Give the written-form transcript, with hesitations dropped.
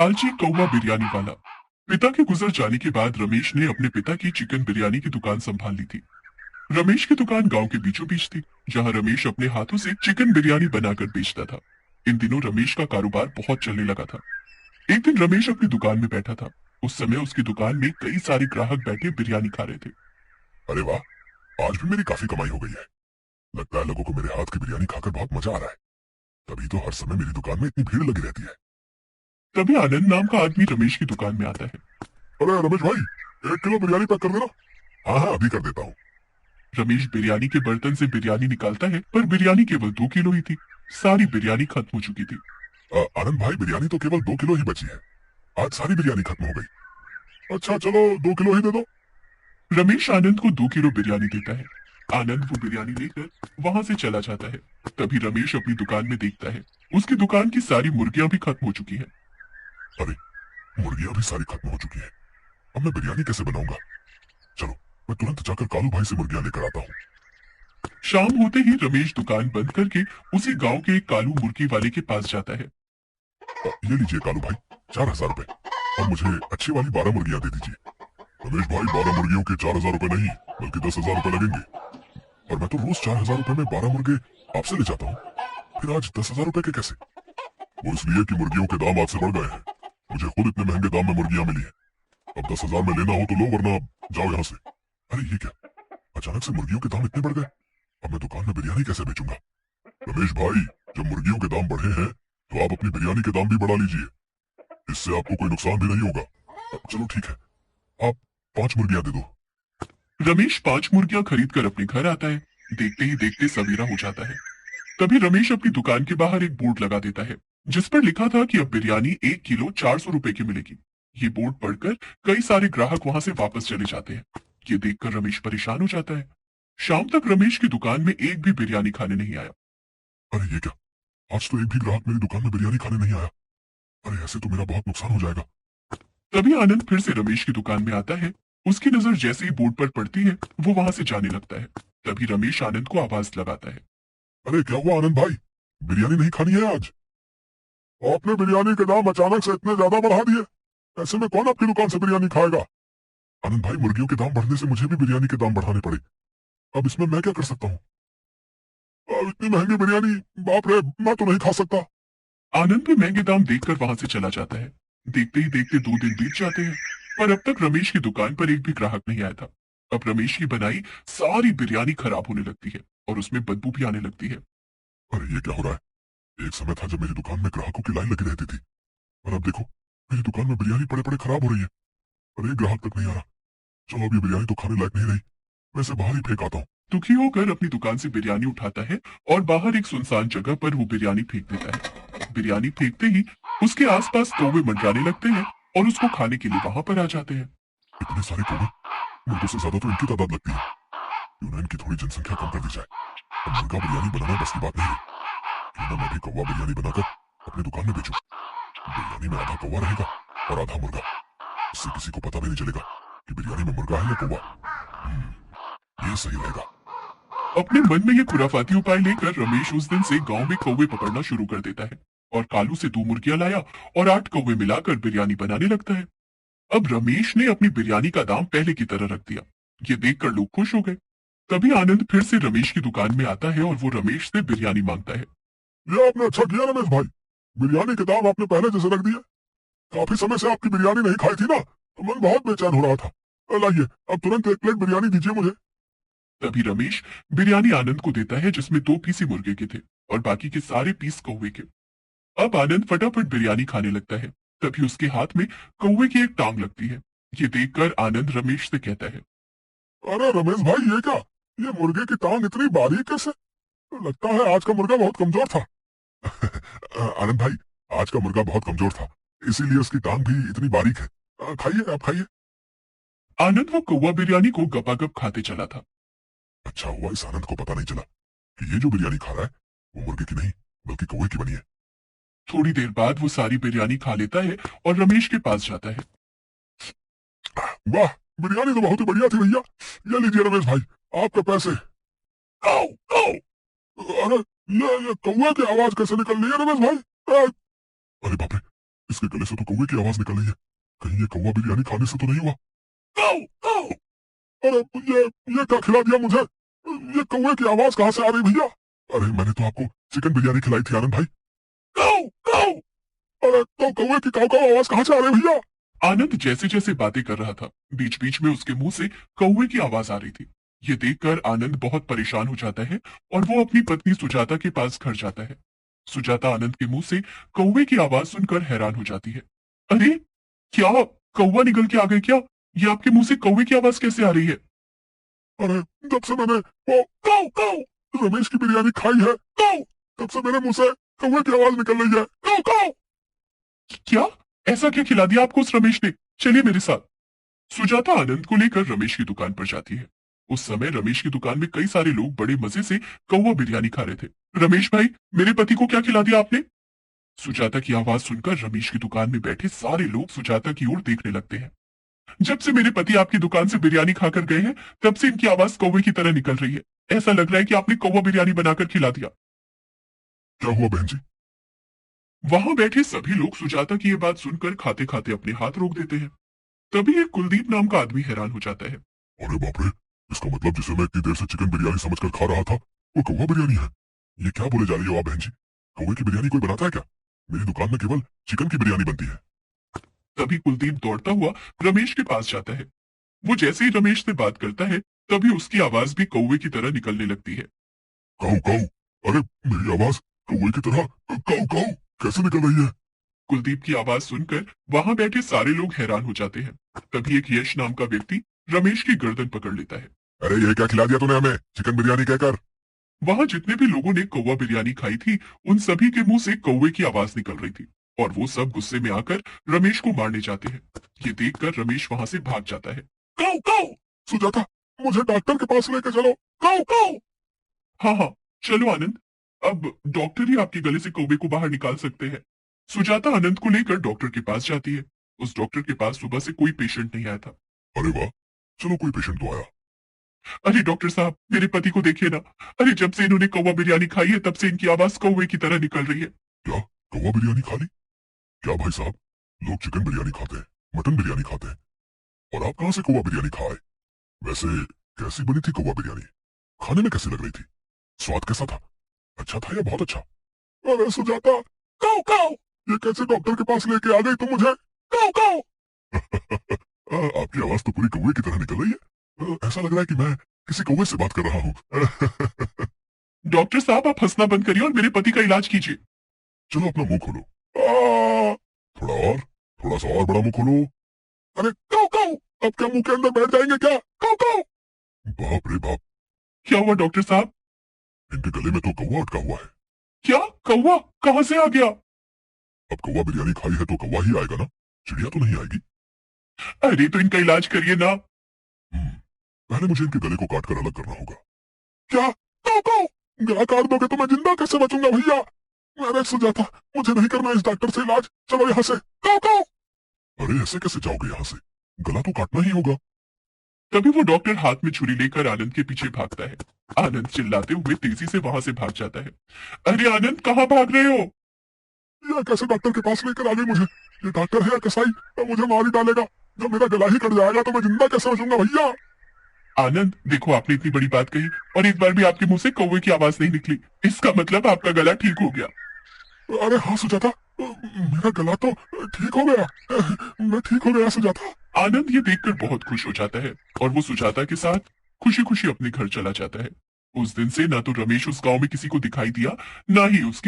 लालची कौवा बिरयानी वाला। पिता के गुजर जाने के बाद रमेश ने अपने पिता की चिकन बिरयानी की दुकान संभाल ली थी। रमेश की दुकान गांव के बीचों बीच थी, जहां रमेश अपने हाथों से चिकन बिरयानी बनाकर बेचता था। इन दिनों रमेश का कारोबार बहुत चलने लगा था। एक दिन रमेश अपनी दुकान में बैठा था। उस समय उसकी दुकान में कई सारे ग्राहक बैठे बिरयानी खा रहे थे। अरे वाह, आज भी मेरी काफी कमाई हो गई है। लगता है लोगों को मेरे हाथ की बिरयानी खाकर बहुत मजा आ रहा है। तभी तो हर समय मेरी दुकान में इतनी भीड़ लगी रहती है। तभी आनंद नाम का आदमी रमेश की दुकान में आता है। अरे रमेश भाई, 1 किलो बिरयानी पैक कर देना। हाँ हाँ, अभी कर देता हूँ। रमेश बिरयानी के बर्तन से बिरयानी निकालता है, पर बिरयानी केवल 2 किलो ही थी। सारी बिरयानी खत्म हो चुकी थी। आनंद भाई, बिरयानी तो केवल 2 किलो ही बची है। आज सारी बिरयानी खत्म हो गई। अच्छा चलो, 2 किलो ही दे दो। रमेश आनंद को 2 किलो बिरयानी देता है। आनंद वो बिरयानी लेकर वहां से चला जाता है। तभी रमेश अपनी दुकान में देखता है, उसकी दुकान की सारी मुर्गियां भी खत्म हो चुकी हैं। अरे, मुर्गियां भी सारी खत्म हो चुकी है। अब मैं बिरयानी कैसे बनाऊंगा? चलो, मैं तुरंत जाकर कालू भाई से मुर्गियां लेकर आता हूँ। शाम होते ही रमेश दुकान बंद करके उसी गांव के एक कालू मुर्गी वाले के पास जाता है। ये लीजिए कालू भाई, 4,000 रुपए। और मुझे अच्छी वाली 12 मुर्गियां दे दीजिए। रमेश भाई, 12 मुर्गियों के 4,000 रुपए नहीं, बल्कि 10,000 रुपए लगेंगे। और मैं तो रोज 4,000 रुपए में 12 मुर्गे आपसे ले जाता हूँ। फिर आज 10,000 रुपए के कैसे? वो इसलिए कि मुर्गियों के दाम आज से बढ़ गए हैं। मुझे खुद इतने महंगे दाम में मुर्गियां मिली है। अब 10,000 में लेना हो तो लो, वरना जाओ यहाँ से। अरे ये क्या, अचानक से मुर्गियों के दाम इतने बढ़ गए। अब मैं दुकान में बिरयानी कैसे बेचूंगा? रमेश भाई, जब मुर्गियों के दाम बढ़े हैं तो आप अपनी बिरयानी के दाम भी बढ़ा लीजिए। इससे आपको कोई नुकसान भी नहीं होगा। चलो ठीक है, आप 5 मुर्गियां दे दो। रमेश 5 मुर्गियां खरीद कर अपने घर आता है। देखते ही देखते सवेरा हो जाता है। तभी रमेश अपनी दुकान के बाहर एक बोर्ड लगा देता है, जिस पर लिखा था कि अब बिरयानी 1 किलो 400 रुपए की मिलेगी। ये बोर्ड पढ़कर कई सारे ग्राहक वहां से वापस चले जाते हैं। ये देखकर रमेश परेशान हो जाता है। शाम तक रमेश की दुकान में एक भी बिरयानी खाने नहीं आया। अरे ये क्या, आज तो एक भी ग्राहक मेरी दुकान में बिरयानी खाने नहीं आया। अरे ऐसे तो मेरा बहुत नुकसान हो जाएगा। तभी आनंद फिर से रमेश की दुकान में आता है। उसकी नजर जैसे ही बोर्ड पर पड़ती है, वो वहां से जाने लगता है। तभी रमेश आनंद को आवाज लगाता है। अरे क्या हुआ आनंद भाई, बिरयानी नहीं खानी है आज? आपने बिरयानी के दाम अचानक से इतने ज्यादा बढ़ा दिए। ऐसे में कौन आपकी दुकान से बिरयानी खाएगा? आनंद भाई, मुर्गियों के दाम बढ़ने से मुझे भी बिरयानी के दाम बढ़ाने पड़े। अब इसमें मैं क्या कर सकता हूँ? अब इतनी महंगी बिरयानी, बाप रे, मैं तो नहीं खा सकता। आनंद भी महंगे दाम देखकर वहां से चला जाता है। देखते ही देखते 2 दिन बीत जाते हैं, पर अब तक रमेश की दुकान पर एक भी ग्राहक नहीं आया था। अब रमेश की बनाई सारी बिरयानी खराब होने लगती है और उसमें बदबू भी आने लगती है। अरे ये क्या हो रहा है? एक समय था जब मेरी दुकान में ग्राहकों की लाइन लगी रहती थी, और अब देखो, मेरी दुकान में बिरयानी पड़े पड़े खराब हो रही है और एक ग्राहक तक नहीं आ रहा। चलो, अब ये बिरयानी तो खाने लायक नहीं रही। मैं इसे बाहर ही फेंक आता हूँ। दुखी होकर अपनी दुकान से बिरयानी उठाता है और बाहर एक सुनसान जगह पर वो बिरयानी फेंक देता है। बिरयानी फेंकते ही उसके आसपास कौवे मंडराने लगते हैं और उसको खाने के लिए वहां पर आ जाते हैं। इतने सारे कौवे, मुर्गों से ज्यादा तो इनकी तादाद लगती है। क्यों ना इनकी थोड़ी जनसंख्या कम कर दी जाए। अब मुर्गा बिरयानी बनाना बस की बात नहीं है। क्यों ना मैं भी कौवा बिरयानी बनाकर अपनी दुकान में बेचूं। बिरयानी में आधा कौवा रहेगा और आधा मुर्गा। इससे किसी को पता भी नहीं चलेगा कि बिरयानी में मुर्गा है या कौवा। ये सही रहेगा। अपने मन में ये खुराफाती उपाय लेकर रमेश उस दिन से गांव में कौवे पकड़ना शुरू कर देता है और कालू से 2 मुर्गियां लाया और 8 कौवे मिलाकर बिरयानी बनाने लगता है। अब रमेश ने अपनी बिरयानी का दाम पहले की तरह रख दिया। ये देखकर लोग खुश हो गए। तभी आनंद फिर से रमेश की दुकान में आता है और वो रमेश से बिरयानी मांगता है। ये आपने अच्छा किया रमेश भाई, बिरयानी के दाम आपने पहले जैसे रख दिए। काफी समय से आपकी बिरयानी नहीं खाई थी ना, तो मन बहुत बेचैन हो रहा था। लाइए, अब तुरंत 1 प्लेट बिरयानी दीजिए मुझे। तभी रमेश बिरयानी आनंद को देता है, जिसमें 2 पीस ही मुर्गे के थे और बाकी के सारे पीस कौवे के। अब आनंद फटाफट बिरयानी खाने लगता है। तभी उसके हाथ में कौवे की एक टांग लगती है। ये देखकर आनंद रमेश से कहता है। अरे रमेश भाई, ये क्या, ये मुर्गे की टांग इतनी बारीक कैसे? लगता है आज का मुर्गा बहुत कमजोर था। आनंद भाई, आज का मुर्गा बहुत कमजोर था, इसीलिए उसकी टांग भी इतनी बारीक है। खाइए, आप खाइए। आनंद वो कौवा बिरयानी को गपागप खाते चला था। अच्छा हुआ इस आनंद को पता नहीं चला कि ये जो बिरयानी खा रहा है वो मुर्गे की नहीं, बल्कि कौवे की बनी है। थोड़ी देर बाद वो सारी बिरयानी खा लेता है और रमेश के पास जाता है। वाह, बिरयानी तो बहुत ही बढ़िया थी भैया। ये लीजिए रमेश भाई, आपके पैसे। आओ, आओ। अरे, ये कौवे की आवाज कैसे निकल रही है रमेश भाई? अरे बाप रे, इसके गले से तो कौवे की आवाज निकल रही है। कहीं ये कौवा बिरयानी खाने से तो नहीं हुआ? काऊ काऊ। अरे ये क्या खिला दिया मुझे? ये कौवे की आवाज कहाँ से आ रही भैया? अरे मैंने तो आपको चिकन बिरयानी खिलाई थी आनंद भाई। काऊ काऊ। अरे तो कौवे की काऊ काऊ आवाज कहाँ से आ रही भैया? आनंद जैसे जैसे बातें कर रहा था, बीच बीच में उसके मुंह से कौवे की आवाज आ रही थी। ये देखकर आनंद बहुत परेशान हो जाता है और वो अपनी पत्नी सुजाता के पास घर जाता है। सुजाता आनंद के मुंह से कौवे की आवाज सुनकर हैरान हो जाती है। अरे क्या, कौवा निकल के आ गए क्या? ये आपके मुंह से कौवे की आवाज कैसे आ रही है? अरे जब से मैंने वो काऊ काऊ रमेश की बिरयानी खाई है, काऊ, तब से मेरे मुंह से कौवे की आवाज निकल रही है। काऊ काऊ। क्या, ऐसा क्या खिला दिया आपको उस रमेश ने? चलिए मेरे साथ। सुजाता आनंद को लेकर रमेश की दुकान पर जाती है। उस समय रमेश की दुकान में कई सारे लोग बड़े मजे से कौवा बिरयानी खा रहे थे। रमेश भाई, मेरे पति को क्या खिला दिया आपने? सुजाता की आवाज सुनकर रमेश की दुकान में बैठे सारे लोग सुजाता की ओर देखने लगते हैं। जब से मेरे पति आपकी दुकान से बिरयानी खाकर गए हैं, तब से इनकी आवाज कौवे की तरह निकल रही है। ऐसा लग रहा है कि आपने कौवा बिरयानी बनाकर खिला दिया। क्या हुआ बहन जी? वहां बैठे सभी लोग सुजाता की ये बात सुनकर खाते खाते अपने हाथ रोक देते हैं। तभी एक कुलदीप नाम का आदमी हैरान हो जाता है। अरे बाप रे, इसका मतलब जिसे मैं इतनी देर से चिकन बिरयानी समझकर खा रहा था, वो कौवा बिरयानी है। ये क्या बोले जा रही हो आप बहन जी? कौवे की बिरयानी कोई बनाता है क्या? मेरी दुकान में केवल चिकन की बिरयानी बनती है। तभी कुलदीप दौड़ता हुआ रमेश के पास जाता है। वो जैसे ही रमेश से बात करता है, तभी उसकी आवाज भी कौवे की तरह निकलने लगती है। काऊ काऊ। अरे मेरी आवाज कौवे की तरह काऊ काऊ कैसे निकल रही है? कुलदीप की आवाज सुनकर वहां बैठे सारे लोग हैरान हो जाते हैं। तभी एक यश नाम का व्यक्ति रमेश की गर्दन पकड़ लेता है। अरे ये क्या खिला दिया तूने हमें, चिकन बिरयानी कहकर? वहां जितने भी लोगों ने कौवा बिरयानी खाई थी, उन सभी के मुंह से कौवे की आवाज निकल रही थी और वो सब गुस्से में आकर रमेश को मारने जाते हैं। ये देखकर रमेश वहां से भाग जाता है। काऊ काऊ। सुजाता, मुझे डॉक्टर के पास लेकर चलो। काऊ काऊ। हाँ हाँ, चलो आनंद, अब डॉक्टर ही आपके गले से कौवे को बाहर निकाल सकते हैं। सुजाता आनंद को लेकर डॉक्टर के पास जाती है। उस डॉक्टर के पास सुबह से कोई पेशेंट नहीं आया था। अरे वाह, चलो कोई पेशेंट तो आया। अरे डॉक्टर साहब, मेरे पति को देखिए ना। अरे जब से इन्होंने कौवा बिरयानी खाई है, तब से इनकी आवाज कौवे की तरह निकल रही है। क्या कौवा बिरयानी खा ली? क्या भाई साहब, लोग चिकन बिरयानी खाते हैं, मटन बिरयानी खाते हैं, और आप कहाँ से कौवा बिरयानी खाए? वैसे कैसी बनी थी कौवा बिरयानी? खाने में कैसी लग रही थी? स्वाद कैसा था? अच्छा था या बहुत अच्छा? अरे सुजाता, काऊ काऊ, ये कैसे डॉक्टर के पास लेके आ गई तुम मुझे? काऊ काऊ। आपकी आवाज तो पूरी कौवे की तरह निकल रही है। ऐसा लग रहा है कि मैं किसी कौवे से बात कर रहा हूँ। डॉक्टर साहब, आप हंसना बंद करिए और मेरे पति का इलाज कीजिए। चलो अपना मुंह खोलो। थोड़ा और, थोड़ा सा और बड़ा मुंह खोलो। अरे काऊ काऊ, अब क्या मुंह के अंदर बैठ जाएंगे क्या? काऊ काऊ। बाप रे बाप, क्या हुआ डॉक्टर साहब? इनके गले में तो कौवा अटका हुआ है। क्या, कौवा कहाँ से आ गया? अब कौवा बिरयानी खाई है तो कौवा ही आएगा ना, चिड़िया तो नहीं आएगी। अरे तो इनका इलाज करिए ना। पहले मुझे इनके गले को काट कर अलग करना होगा। क्या? काऊ काऊ, गला काट दोगे तो मैं जिंदा कैसे बचूंगा भैया? अरे सुजाता, मुझे नहीं करना इस डॉक्टर से इलाज, चलो यहाँ से। काऊ काऊ। अरे ऐसे कैसे जाओगे यहाँ से? गला तो काटना ही होगा। तभी वो डॉक्टर हाथ में छुरी लेकर आनंद के पीछे भागता है। आनंद चिल्लाते हुए तेजी से वहां से भाग जाता है। अरे आनंद, कहाँ भाग रहे हो? ये कैसे डॉक्टर के पास लेकर आ गई मुझे? ये डॉक्टर है या कसाई? तो मुझे मार ही डालेगा। जब मेरा गला ही कट जाएगा तो मैं जिंदा कैसे बचूंगा भैया? आनंद देखो, आपने इतनी बड़ी बात कही और एक बार भी आपके मुंह से कौवे की आवाज नहीं निकली, इसका मतलब आपका गला ठीक हो गया। अरे हाँ सुजाता, मेरा गला तो ठीक हो गया। मैं ठीक हो गया सुजाता। आनंद ये देखकर बहुत खुश हो जाता है और वो सुजाता के साथ खुशी खुशी अपने घर चला जाता है। उस दिन से ना तो रमेश उस गांव में किसी को दिखाई दिया, ना ही उसकी